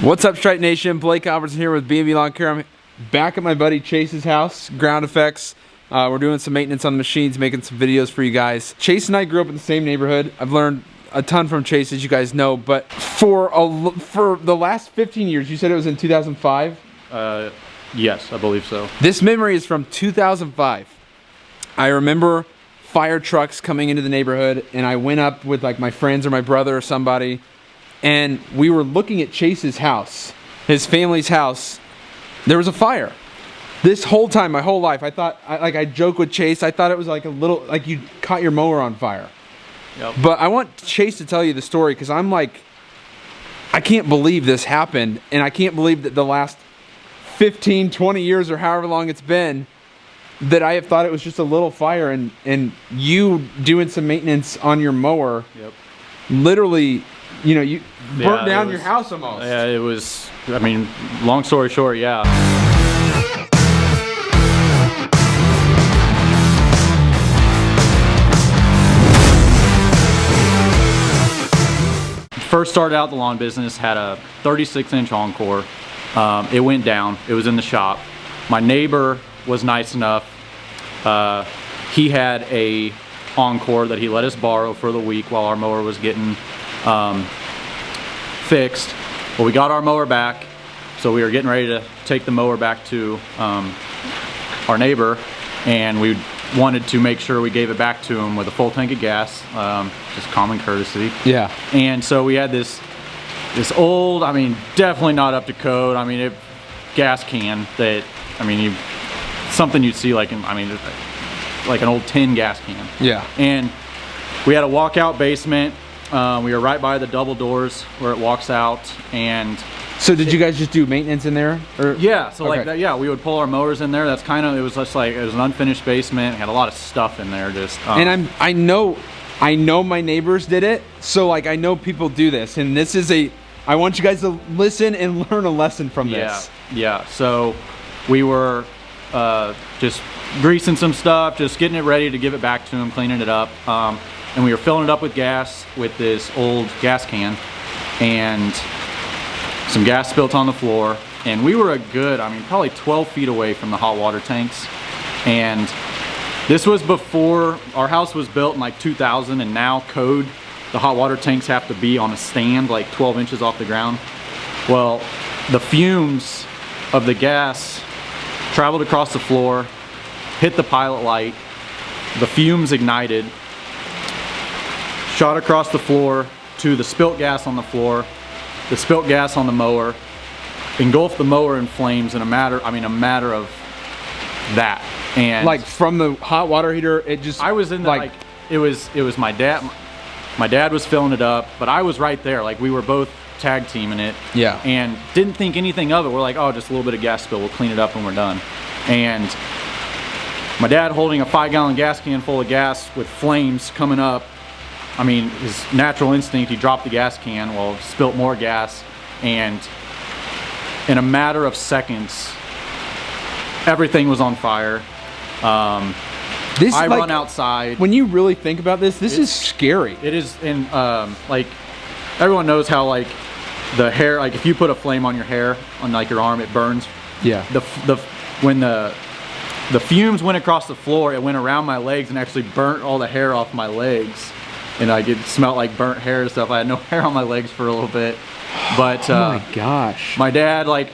What's up, Stripe Nation? Blake Albertson here with B&B Lawn Care. I'm back at my buddy Chase's house, Ground Effects. We're doing some maintenance on the machines, making some videos for you guys. Chase and I grew up in the same neighborhood. I've learned a ton from Chase, as you guys know, but for the last 15 years, you said it was in 2005? Yes, I believe so. This memory is from 2005. I remember fire trucks coming into the neighborhood, and I went up with like my friends or my brother or somebody, and we were looking at Chase's house, his family's house. There was a fire. This whole time, my whole life, I thought, I joke with Chase, I thought it was like a little, like you caught your mower on fire. Yep. But I want Chase to tell you the story, because I'm like, I can't believe this happened, and I can't believe that the last 15, 20 years or however long it's been, that I have thought it was just a little fire, and you doing some maintenance on your mower, Yep. literally, you know, you burnt down your house almost. Yeah, it was, I mean, long story short, yeah. First started out the lawn business, had a 36-inch Encore. It went down, it was in the shop. My neighbor was nice enough. He had a Encore that he let us borrow for the week while our mower was getting fixed. Well, we got our mower back, so we were getting ready to take the mower back to our neighbor, and we wanted to make sure we gave it back to him with a full tank of gas, just common courtesy. Yeah. And so we had this old, I mean, definitely not up to code. I mean, gas can that, I mean, something you'd see like in, I mean, like an old tin gas can. Yeah. And we had a walkout basement. We were right by the double doors where it walks out. And So did you guys just do maintenance in there? Or? yeah, so Okay. like that, yeah, we would pull our mowers in there. That's kind of, it was just like, it was an unfinished basement. It had a lot of stuff in there just. And I know my neighbors did it, so like I know people do this, and this is I want you guys to listen and learn a lesson from this. Yeah, so we were just greasing some stuff, just getting it ready to give it back to him, cleaning it up. And we were filling it up with gas with this old gas can, and some gas spilt on the floor. And we were a good, I mean, probably 12 feet away from the hot water tanks. And this was before, our house was built in like 2000, and now code, the hot water tanks have to be on a stand like 12 inches off the ground. Well, the fumes of the gas traveled across the floor, hit the pilot light, the fumes ignited, shot across the floor to the spilt gas on the floor, the spilt gas on the mower, engulfed the mower in flames in a matter of that. And Like from the hot water heater, it just. I was in the, like it was my dad. My dad was filling it up, but I was right there. Like we were both tag teaming it. Yeah. And didn't think anything of it. We're like, oh, just a little bit of gas spill. We'll clean it up when we're done. And my dad holding a 5-gallon gas can full of gas with flames coming up. I mean, his natural instinct, he dropped the gas can, well, spilt more gas, and in a matter of seconds, everything was on fire. I run outside. When you really think about this, this is scary. It is, and like everyone knows how like the hair, like if you put a flame on your hair, on like your arm, it burns. Yeah. When the fumes went across the floor, it went around my legs and actually burnt all the hair off my legs. And like it smelled like burnt hair and stuff. I had no hair on my legs for a little bit. But oh my gosh. my dad like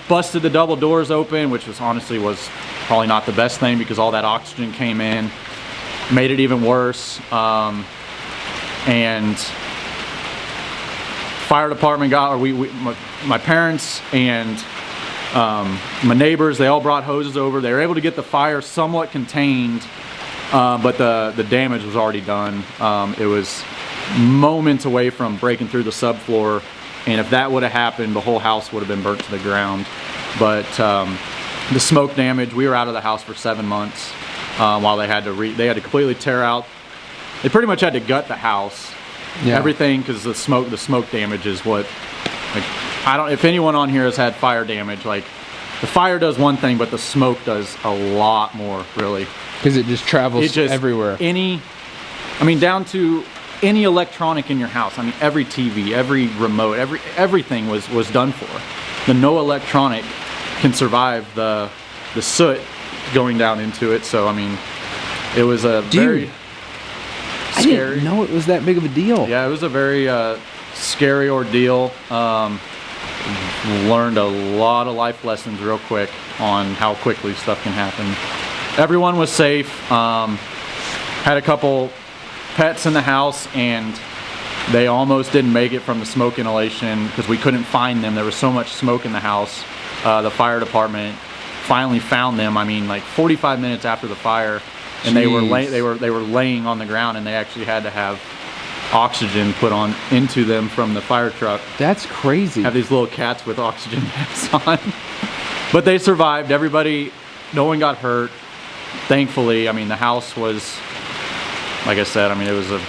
busted the double doors open, which was honestly probably not the best thing because all that oxygen came in, made it even worse. And fire department got, my parents and my neighbors, they all brought hoses over. They were able to get the fire somewhat contained. But the damage was already done. It was moments away from breaking through the subfloor, and if that would have happened, the whole house would have been burnt to the ground. But the smoke damage, we were out of the house for 7 months while they had to completely tear out. They pretty much had to gut the house, everything, because the smoke damage is what. Like, if anyone on here has had fire damage, like the fire does one thing, but the smoke does a lot more, really. Because it just travels everywhere. I mean, down to any electronic in your house. I mean, every TV, every remote, everything was done for. The no electronic can survive the soot going down into it. So I mean, it was a very I scary. didn't know it was that big of a deal. Yeah, it was a very scary ordeal. Learned a lot of life lessons real quick on how quickly stuff can happen. Everyone was safe. Had a couple pets in the house, and they almost didn't make it from the smoke inhalation because we couldn't find them. There was so much smoke in the house. The fire department finally found them. I mean, like 45 minutes after the fire, and they were laying on the ground, and they actually had to have oxygen put on into them from the fire truck. That's crazy. Have these little cats with oxygen masks on. But they survived. Everybody, no one got hurt. Thankfully, I mean, the house was, like I said, I mean, it was a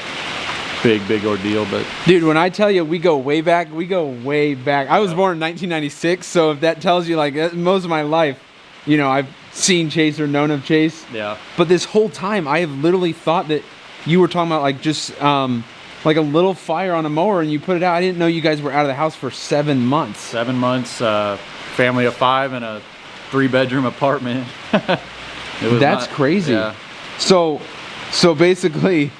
big ordeal. But dude, when I tell you we go way back. I was born in 1996, so if that tells you, like, most of my life, you know, I've seen Chase or known of Chase. Yeah. But this whole time, I have literally thought that you were talking about, like, just like a little fire on a mower and you put it out. I didn't know you guys were out of the house for 7 months. 7 months, family of 5 in a 3-bedroom apartment. That's crazy. Yeah. So basically,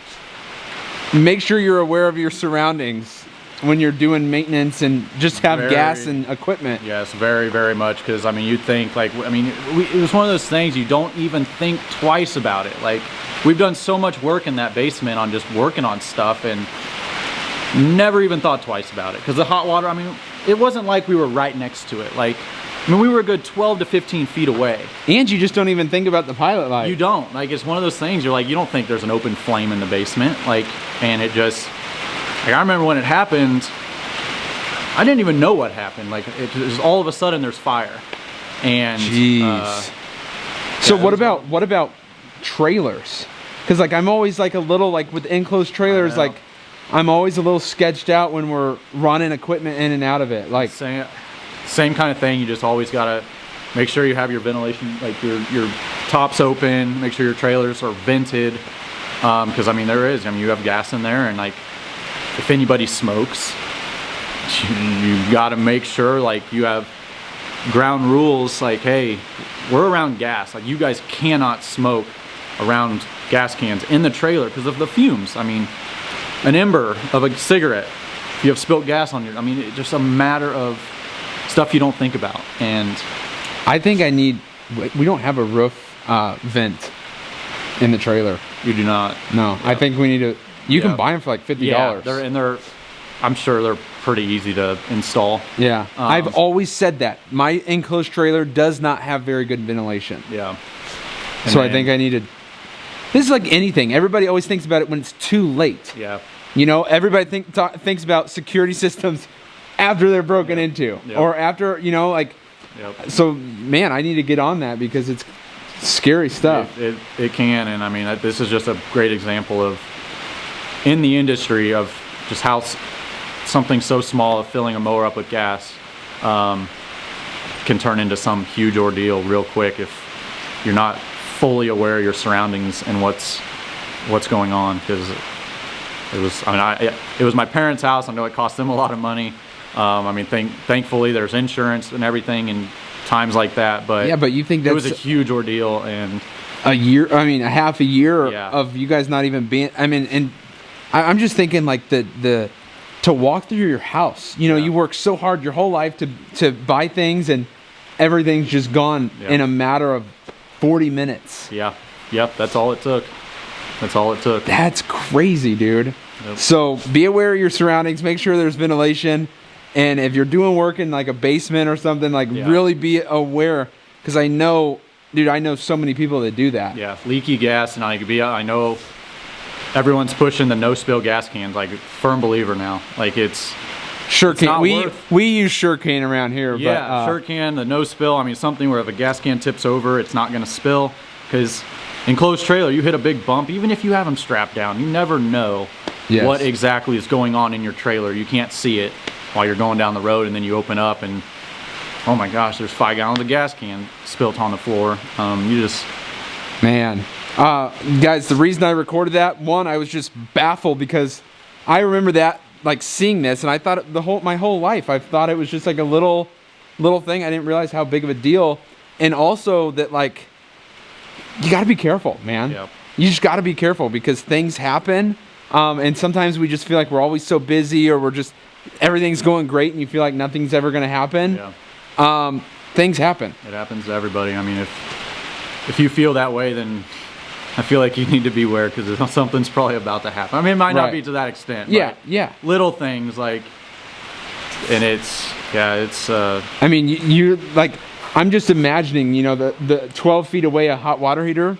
make sure you're aware of your surroundings when you're doing maintenance, and just have gas and equipment. Yes, very much, because I mean, you'd think, like, I mean, it was one of those things you don't even think twice about it. Like, we've done so much work in that basement on just working on stuff, and never even thought twice about it, because the hot water, I mean, it wasn't like we were right next to it. Like, I mean, we were a good 12 to 15 feet away. And you just don't even think about the pilot light. You don't. Like, it's one of those things, you're like, you don't think there's an open flame in the basement. Like, and it just, like, I remember when it happened, I didn't even know what happened. Like, it just, all of a sudden there's fire. And jeez. So what about trailers? Because, like, I'm always, like, a little, like, with enclosed trailers, like, I'm always a little sketched out when we're running equipment in and out of it. Like, same kind of thing. You just always gotta make sure you have your ventilation, like your tops open, make sure your trailers are vented, because I mean, you have gas in there, and like, if anybody smokes, you gotta make sure, like, you have ground rules, like, hey, we're around gas, like, you guys cannot smoke around gas cans in the trailer because of the fumes. I mean, an ember of a cigarette, if you have spilt gas on your, I mean, it's just a matter of stuff you don't think about. And I think we don't have a roof vent in the trailer. You do not? No. Yep. I think we need to, you can buy them for like $50. Yeah, I'm sure they're pretty easy to install. Yeah. I've always said that. My enclosed trailer does not have very good ventilation. Yeah. So I think I need to, this is like anything. Everybody always thinks about it when it's too late. Yeah. You know, everybody thinks about security systems after they're broken into, or after, you know, like, so man, I need to get on that because it's scary stuff. It can, and I mean, this is just a great example of, in the industry, of just how something so small of filling a mower up with gas can turn into some huge ordeal real quick if you're not fully aware of your surroundings and what's going on. Because it was my parents' house. I know it cost them a lot of money. I mean, thankfully there's insurance and everything in times like that, but yeah, but you think it was a huge ordeal, and a half a year of you guys not even being, I mean, and I'm just thinking, like, the to walk through your house, you know, you work so hard your whole life to buy things, and everything's just gone in a matter of 40 minutes. Yep, that's all it took. That's crazy, dude. Yep. So be aware of your surroundings, make sure there's ventilation. And if you're doing work in like a basement or something, like, really be aware, because I know so many people that do that. Yeah, leaky gas, and I know everyone's pushing the no spill gas cans. Like, firm believer now. Like, it's Surecane. We use Surecane around here. Yeah, but, Surecane, the no spill. I mean, something where if a gas can tips over, it's not going to spill. Because enclosed trailer, you hit a big bump, even if you have them strapped down, you never know what exactly is going on in your trailer. You can't see it while you're going down the road, and then you open up and, oh my gosh, there's 5 gallons of gas can spilt on the floor. Man. Guys, the reason I recorded that, one, I was just baffled because I remember that, like, seeing this, and I thought my whole life, I thought it was just like a little thing. I didn't realize how big of a deal. And also that, like, you got to be careful, man. Yep. You just got to be careful because things happen. And sometimes we just feel like we're always so busy, or everything's going great and you feel like nothing's ever going to happen. Yeah. Things happen. It happens to everybody. I mean, if you feel that way, then I feel like you need to beware because something's probably about to happen. I mean, it might not be to that extent. Yeah, but yeah. Little things like, and it's. I mean, you like. I'm just imagining, you know, the 12 feet away a hot water heater.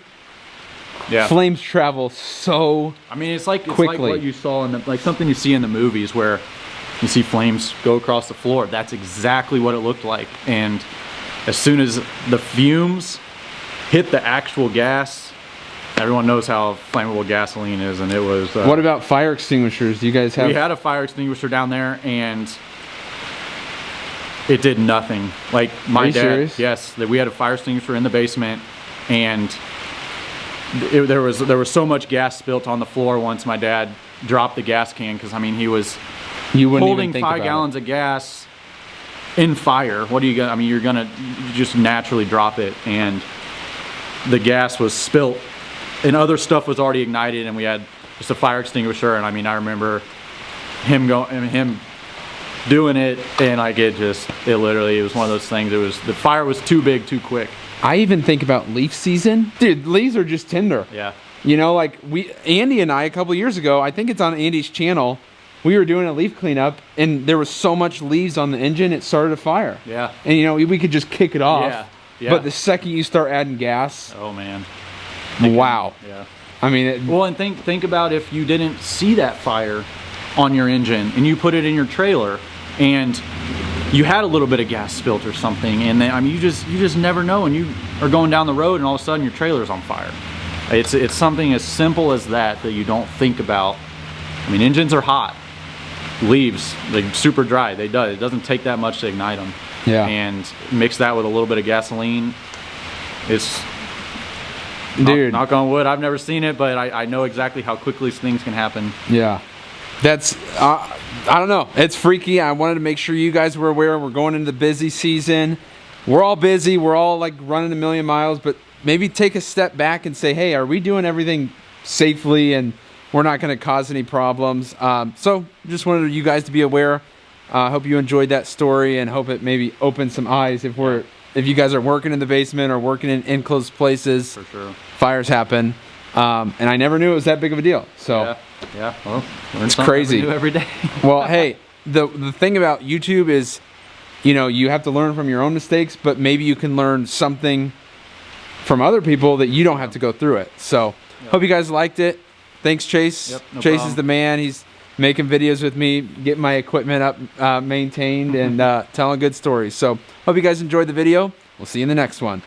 Yeah. Flames travel so. I mean, it's like quickly. what you saw in like something you see in the movies where you see flames go across the floor. That's exactly what it looked like. And as soon as the fumes hit the actual gas, everyone knows how flammable gasoline is, and it was. What about fire extinguishers? Do you guys have? We had a fire extinguisher down there, and it did nothing. Like my dad. Serious? Yes, we had a fire extinguisher in the basement, and there was so much gas spilt on the floor once my dad dropped the gas can, because I mean he was holding 5 gallons of gas in fire. What are you gonna? I mean, you just naturally drop it, and the gas was spilt, and other stuff was already ignited, and we had just a fire extinguisher. And I mean, I remember him doing it, and like it literally was one of those things. The fire was too big, too quick. I even think about leaf season. Dude, leaves are just tinder. Yeah. You know, like Andy and I, a couple years ago, I think it's on Andy's channel, we were doing a leaf cleanup, and there was so much leaves on the engine, it started a fire. Yeah. And, you know, we could just kick it off. Yeah. Yeah. But the second you start adding gas, oh man. wow. Yeah. I mean, well, and think about if you didn't see that fire on your engine and you put it in your trailer and you had a little bit of gas spilt or something, and then I mean you just never know, and you are going down the road and all of a sudden your trailer's on fire. It's something as simple as that you don't think about. I mean, engines are hot. Leaves, they're super dry. It doesn't take that much to ignite them. Yeah. And mix that with a little bit of gasoline. It's dude, knock on wood, I've never seen it, but I know exactly how quickly things can happen. Yeah. That's, I don't know. It's freaky. I wanted to make sure you guys were aware. We're going into the busy season. We're all busy. We're all like running a million miles, but maybe take a step back and say, hey, are we doing everything safely and we're not going to cause any problems? So just wanted you guys to be aware. I hope you enjoyed that story and hope it maybe opened some eyes if you guys are working in the basement or working in enclosed places. For sure. Fires happen. And I never knew it was that big of a deal. So yeah. Well, it's crazy. Every day. Well, hey, the thing about YouTube is, you know, you have to learn from your own mistakes, but maybe you can learn something from other people that you don't have to go through it. So hope you guys liked it. Thanks, Chase. Yep, no Chase problem. is the man. He's making videos with me, getting my equipment up, maintained, and telling good stories. So hope you guys enjoyed the video. We'll see you in the next one.